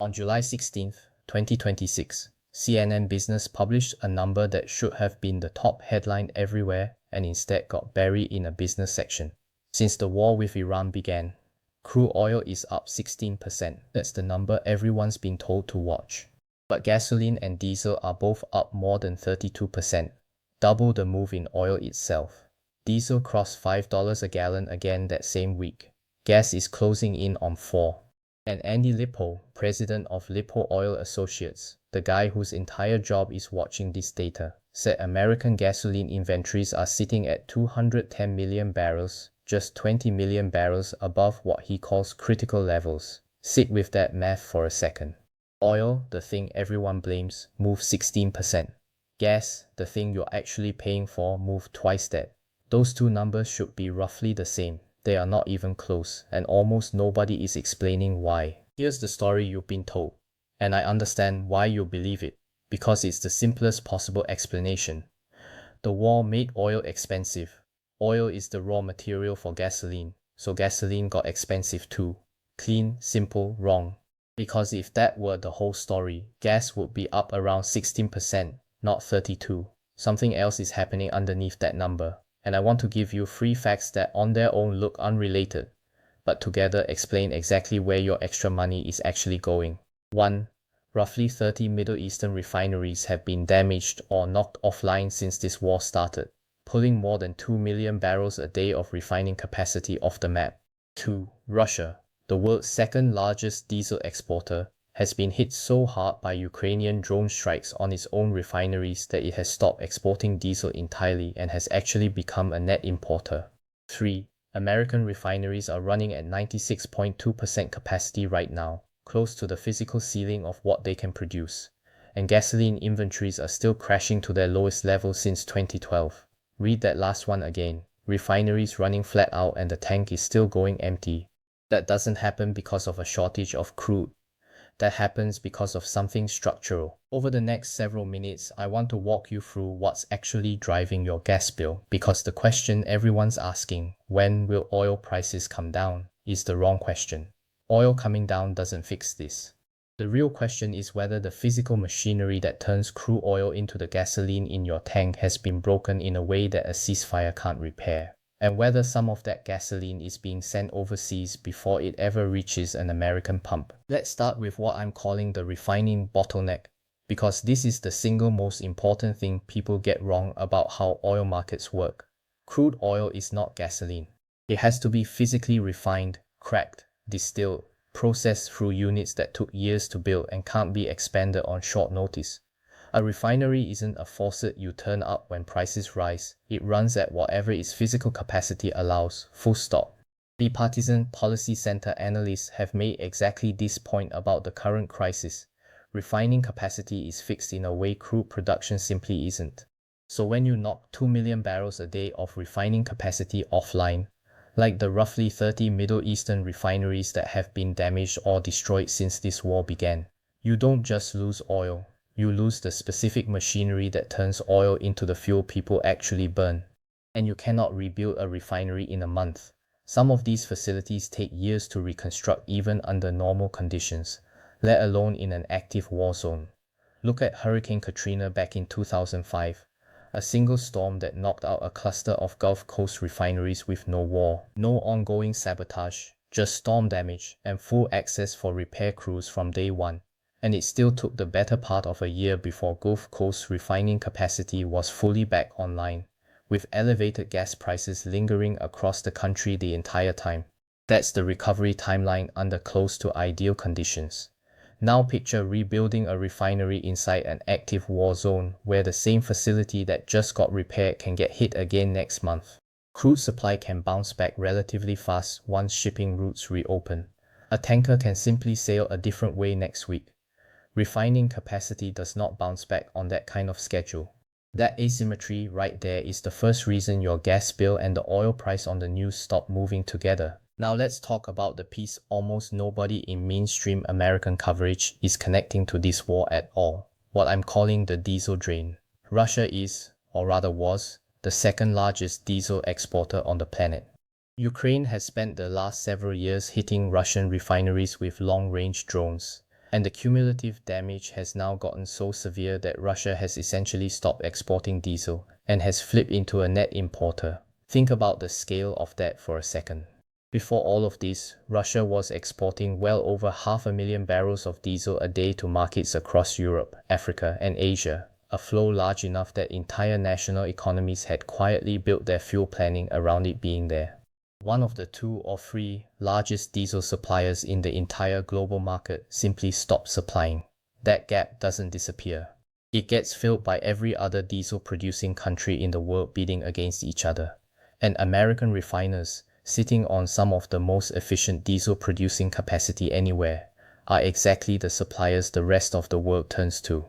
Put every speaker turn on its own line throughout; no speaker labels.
On July 16, 2026, CNN Business published a number that should have been the top headline everywhere and instead got buried in a business section. Since the war with Iran began, crude oil is up 16%. That's the number everyone's been told to watch. But gasoline and diesel are both up more than 32%, double the move in oil itself. Diesel crossed $5 a gallon again that same week. Gas is closing in on $4. And Andy Lippo, president of Lippo Oil Associates, the guy whose entire job is watching this data, said American gasoline inventories are sitting at 210 million barrels, just 20 million barrels above what he calls critical levels. Sit with that math for a second. Oil, the thing everyone blames, moved 16%. Gas, the thing you're actually paying for, moved twice that. Those two numbers should be roughly the same. They are not even close, and almost nobody is explaining why. Here's the story you've been told, and I understand why you believe it, because it's the simplest possible explanation. The war made oil expensive. Oil is the raw material for gasoline, so gasoline got expensive too. Clean, simple, wrong. Because if that were the whole story, gas would be up around 16%, not 32%. Something else is happening underneath that number. And I want to give you 3 facts that on their own look unrelated, but together explain exactly where your extra money is actually going. 1. Roughly 30 Middle Eastern refineries have been damaged or knocked offline since this war started, pulling more than 2 million barrels a day of refining capacity off the map. 2. Russia, the world's second largest diesel exporter, has been hit so hard by Ukrainian drone strikes on its own refineries that it has stopped exporting diesel entirely and has actually become a net importer. 3. American refineries are running at 96.2% capacity right now, close to the physical ceiling of what they can produce. And gasoline inventories are still crashing to their lowest level since 2012. Read that last one again. Refineries running flat out and the tank is still going empty. That doesn't happen because of a shortage of crude. That happens because of something structural. Over the next several minutes, I want to walk you through what's actually driving your gas bill, because the question everyone's asking, when will oil prices come down, is the wrong question. Oil coming down doesn't fix this. The real question is whether the physical machinery that turns crude oil into the gasoline in your tank has been broken in a way that a ceasefire can't repair, and whether some of that gasoline is being sent overseas before it ever reaches an American pump. Let's start with what I'm calling the refining bottleneck, because this is the single most important thing people get wrong about how oil markets work. Crude oil is not gasoline. It has to be physically refined, cracked, distilled, processed through units that took years to build and can't be expanded on short notice. A refinery isn't a faucet you turn up when prices rise. It runs at whatever its physical capacity allows, full stop. Bipartisan Policy Center analysts have made exactly this point about the current crisis. Refining capacity is fixed in a way crude production simply isn't. So when you knock 2 million barrels a day of refining capacity offline, like the roughly 30 Middle Eastern refineries that have been damaged or destroyed since this war began, you don't just lose oil. You lose the specific machinery that turns oil into the fuel people actually burn. And you cannot rebuild a refinery in a month. Some of these facilities take years to reconstruct even under normal conditions, let alone in an active war zone. Look at Hurricane Katrina back in 2005, a single storm that knocked out a cluster of Gulf Coast refineries with no war, no ongoing sabotage, just storm damage and full access for repair crews from day one. And it still took the better part of a year before Gulf Coast refining capacity was fully back online, with elevated gas prices lingering across the country the entire time. That's the recovery timeline under close to ideal conditions. Now picture rebuilding a refinery inside an active war zone where the same facility that just got repaired can get hit again next month. Crude supply can bounce back relatively fast once shipping routes reopen. A tanker can simply sail a different way next week. Refining capacity does not bounce back on that kind of schedule. That asymmetry right there is the first reason your gas bill and the oil price on the news stop moving together. Now let's talk about the piece almost nobody in mainstream American coverage is connecting to this war at all, what I'm calling the diesel drain. Russia is, or rather was, the second largest diesel exporter on the planet. Ukraine has spent the last several years hitting Russian refineries with long-range drones, And the cumulative damage has now gotten so severe that Russia has essentially stopped exporting diesel and has flipped into a net importer. Think about the scale of that for a second. Before all of this, Russia was exporting well over 500,000 barrels of diesel a day to markets across Europe, Africa, and Asia, a flow large enough that entire national economies had quietly built their fuel planning around it being there. One of the 2 or 3 largest diesel suppliers in the entire global market simply stopped supplying. That gap doesn't disappear. It gets filled by every other diesel-producing country in the world bidding against each other. And American refiners, sitting on some of the most efficient diesel-producing capacity anywhere, are exactly the suppliers the rest of the world turns to.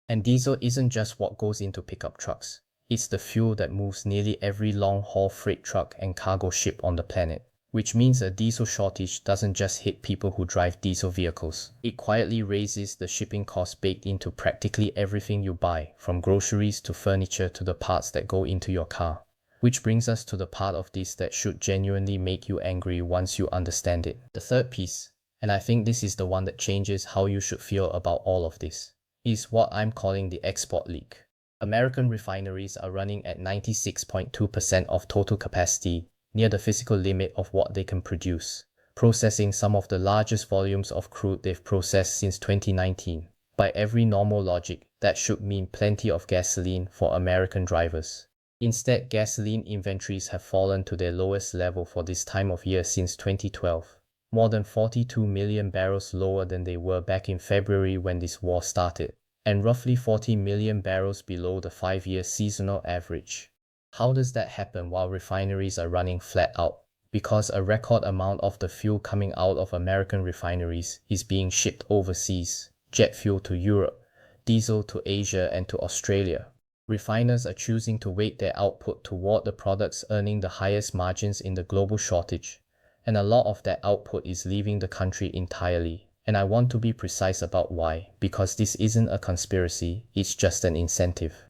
And diesel isn't just what goes into pickup trucks. It's the fuel that moves nearly every long-haul freight truck and cargo ship on the planet. Which means a diesel shortage doesn't just hit people who drive diesel vehicles. It quietly raises the shipping cost baked into practically everything you buy, from groceries to furniture to the parts that go into your car. Which brings us to the part of this that should genuinely make you angry once you understand it. The third piece, and I think this is the one that changes how you should feel about all of this, is what I'm calling the export leak. American refineries are running at 96.2% of total capacity, near the physical limit of what they can produce, processing some of the largest volumes of crude they've processed since 2019. By every normal logic, that should mean plenty of gasoline for American drivers. Instead, gasoline inventories have fallen to their lowest level for this time of year since 2012, more than 42 million barrels lower than they were back in February when this war started, and roughly 40 million barrels below the 5-year seasonal average. How does that happen while refineries are running flat out? Because a record amount of the fuel coming out of American refineries is being shipped overseas, jet fuel to Europe, diesel to Asia and to Australia. Refiners are choosing to weight their output toward the products earning the highest margins in the global shortage, and a lot of that output is leaving the country entirely. And I want to be precise about why, because this isn't a conspiracy, it's just an incentive.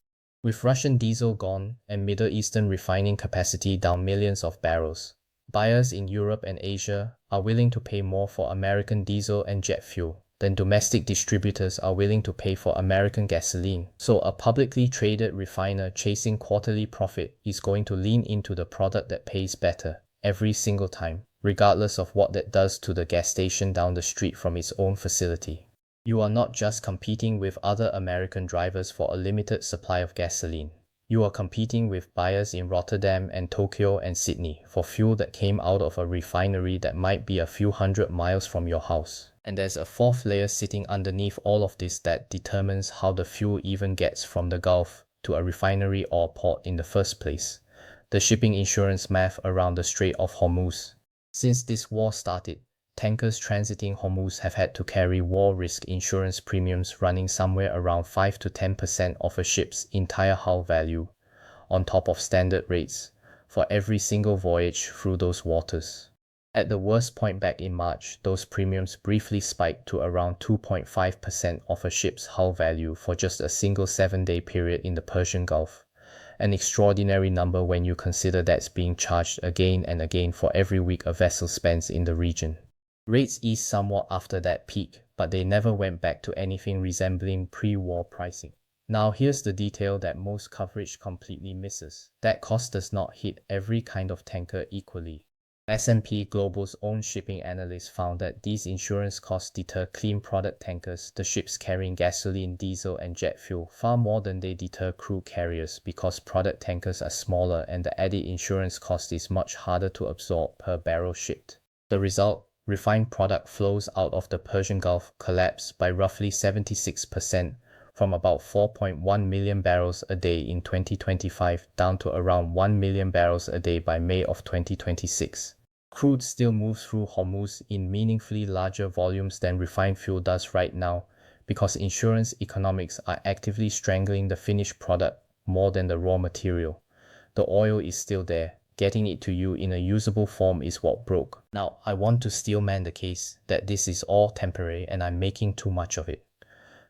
With Russian diesel gone and Middle Eastern refining capacity down millions of barrels, buyers in Europe and Asia are willing to pay more for American diesel and jet fuel than domestic distributors are willing to pay for American gasoline. So a publicly traded refiner chasing quarterly profit is going to lean into the product that pays better every single time, regardless of what that does to the gas station down the street from its own facility. You are not just competing with other American drivers for a limited supply of gasoline. You are competing with buyers in Rotterdam and Tokyo and Sydney for fuel that came out of a refinery that might be a few hundred miles from your house. And there's a fourth layer sitting underneath all of this that determines how the fuel even gets from the Gulf to a refinery or port in the first place. The shipping insurance math around the Strait of Hormuz. Since this war started, tankers transiting Hormuz have had to carry war risk insurance premiums running somewhere around 5 to 10% of a ship's entire hull value, on top of standard rates, for every single voyage through those waters. At the worst point back in March, those premiums briefly spiked to around 2.5% of a ship's hull value for just a single 7-day period in the Persian Gulf. An extraordinary number when you consider that's being charged again and again for every week a vessel spends in the region. Rates eased somewhat after that peak, but they never went back to anything resembling pre-war pricing. Now here's the detail that most coverage completely misses. That cost does not hit every kind of tanker equally. S&P Global's own shipping analyst found that these insurance costs deter clean product tankers, the ships carrying gasoline, diesel, and jet fuel, far more than they deter crude carriers because product tankers are smaller and the added insurance cost is much harder to absorb per barrel shipped. The result? Refined product flows out of the Persian Gulf collapsed by roughly 76%, from about 4.1 million barrels a day in 2025 down to around 1 million barrels a day by May of 2026. Crude still moves through Hormuz in meaningfully larger volumes than refined fuel does right now because insurance economics are actively strangling the finished product more than the raw material. The oil is still there. Getting it to you in a usable form is what broke. Now, I want to steelman the case that this is all temporary and I'm making too much of it.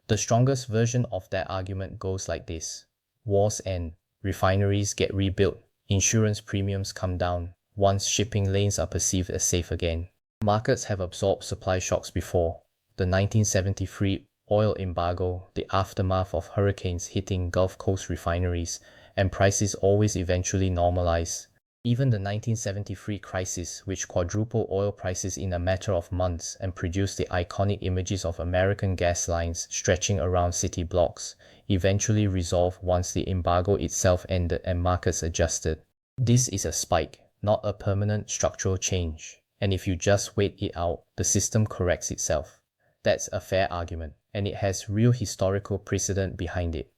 The strongest version of that argument goes like this. Wars end, refineries get rebuilt, insurance premiums come down, once shipping lanes are perceived as safe again. Markets have absorbed supply shocks before. the 1973 oil embargo, the aftermath of hurricanes hitting Gulf Coast refineries, and prices always eventually normalize. Even the 1973 crisis, which quadrupled oil prices in a matter of months and produced the iconic images of American gas lines stretching around city blocks, eventually resolved once the embargo itself ended and markets adjusted. This is a spike, not a permanent structural change. And if you just wait it out, the system corrects itself. That's a fair argument, and it has real historical precedent behind it.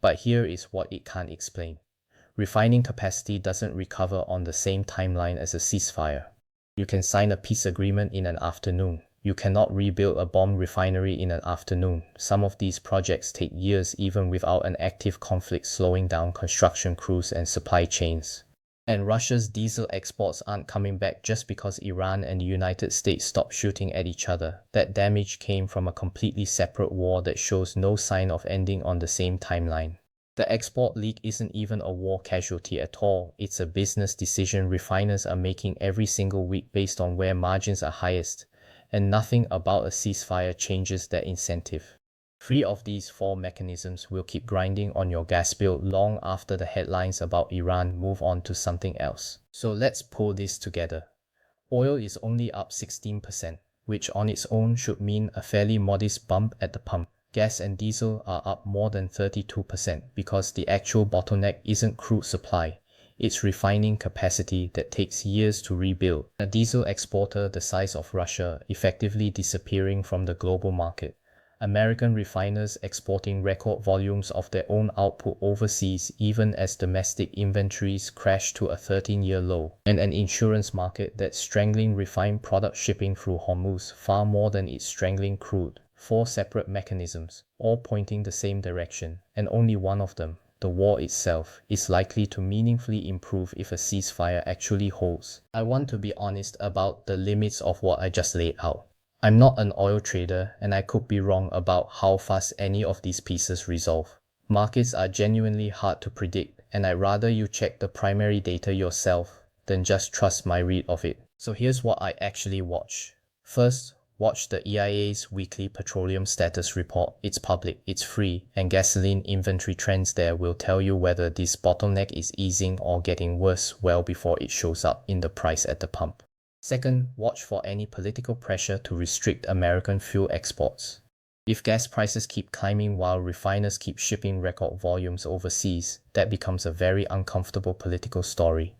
But here is what it can't explain. Refining capacity doesn't recover on the same timeline as a ceasefire. You can sign a peace agreement in an afternoon. You cannot rebuild a bombed refinery in an afternoon. Some of these projects take years even without an active conflict slowing down construction crews and supply chains. And Russia's diesel exports aren't coming back just because Iran and the United States stopped shooting at each other. That damage came from a completely separate war that shows no sign of ending on the same timeline. The export leak isn't even a war casualty at all. It's a business decision refiners are making every single week based on where margins are highest, and nothing about a ceasefire changes that incentive. Three of these four mechanisms will keep grinding on your gas bill long after the headlines about Iran move on to something else. So let's pull this together. Oil is only up 16%, which on its own should mean a fairly modest bump at the pump. Gas and diesel are up more than 32% because the actual bottleneck isn't crude supply, it's refining capacity that takes years to rebuild. A diesel exporter the size of Russia effectively disappearing from the global market. American refiners exporting record volumes of their own output overseas even as domestic inventories crash to a 13-year low, and an insurance market that's strangling refined product shipping through Hormuz far more than it's strangling crude. Four separate mechanisms, all pointing the same direction, and only one of them, the war itself, is likely to meaningfully improve if a ceasefire actually holds. I want to be honest about the limits of what I just laid out. I'm not an oil trader, and I could be wrong about how fast any of these pieces resolve. Markets are genuinely hard to predict, and I'd rather you check the primary data yourself than just trust my read of it. So here's what I actually watch. First, watch the EIA's weekly petroleum status report. It's public, it's free, and gasoline inventory trends there will tell you whether this bottleneck is easing or getting worse well before it shows up in the price at the pump. Second, watch for any political pressure to restrict American fuel exports. If gas prices keep climbing while refiners keep shipping record volumes overseas, that becomes a very uncomfortable political story.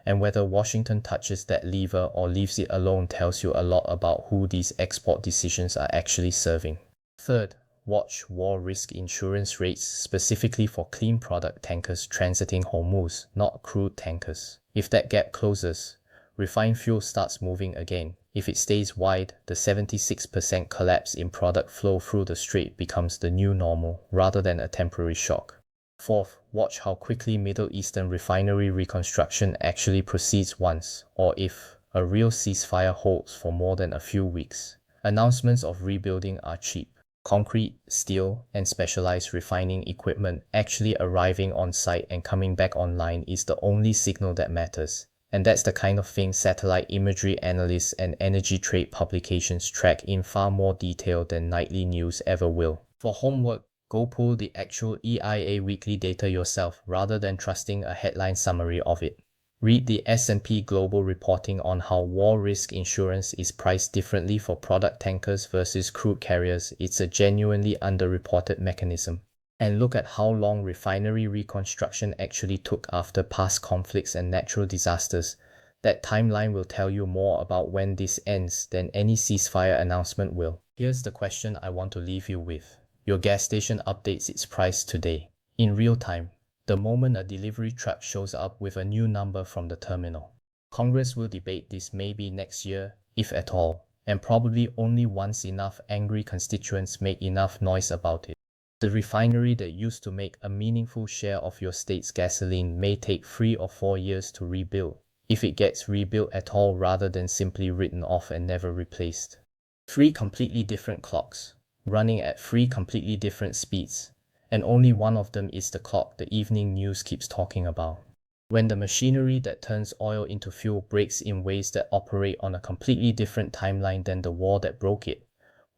And whether Washington touches that lever or leaves it alone tells you a lot about who these export decisions are actually serving. Third, watch war risk insurance rates specifically for clean product tankers transiting Hormuz, not crude tankers. If that gap closes, refined fuel starts moving again. If it stays wide, the 76% collapse in product flow through the strait becomes the new normal rather than a temporary shock. Fourth, watch how quickly Middle Eastern refinery reconstruction actually proceeds once, or if, a real ceasefire holds for more than a few weeks. Announcements of rebuilding are cheap. Concrete, steel, and specialized refining equipment actually arriving on site and coming back online is the only signal that matters. And that's the kind of thing satellite imagery analysts and energy trade publications track in far more detail than nightly news ever will. For homework, go pull the actual EIA weekly data yourself rather than trusting a headline summary of it. Read the S&P Global reporting on how war risk insurance is priced differently for product tankers versus crude carriers. It's a genuinely underreported mechanism. And look at how long refinery reconstruction actually took after past conflicts and natural disasters. That timeline will tell you more about when this ends than any ceasefire announcement will. Here's the question I want to leave you with. Your gas station updates its price today, in real time, the moment a delivery truck shows up with a new number from the terminal. Congress will debate this maybe next year, if at all, and probably only once enough angry constituents make enough noise about it. The refinery that used to make a meaningful share of your state's gasoline may take 3 or 4 years to rebuild, if it gets rebuilt at all rather than simply written off and never replaced. 3 completely different clocks, running at 3 completely different speeds, and only one of them is the clock the evening news keeps talking about. When the machinery that turns oil into fuel breaks in ways that operate on a completely different timeline than the war that broke it,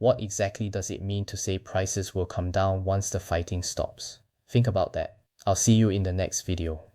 What exactly does it mean to say prices will come down once the fighting stops? Think about that. I'll see you in the next video.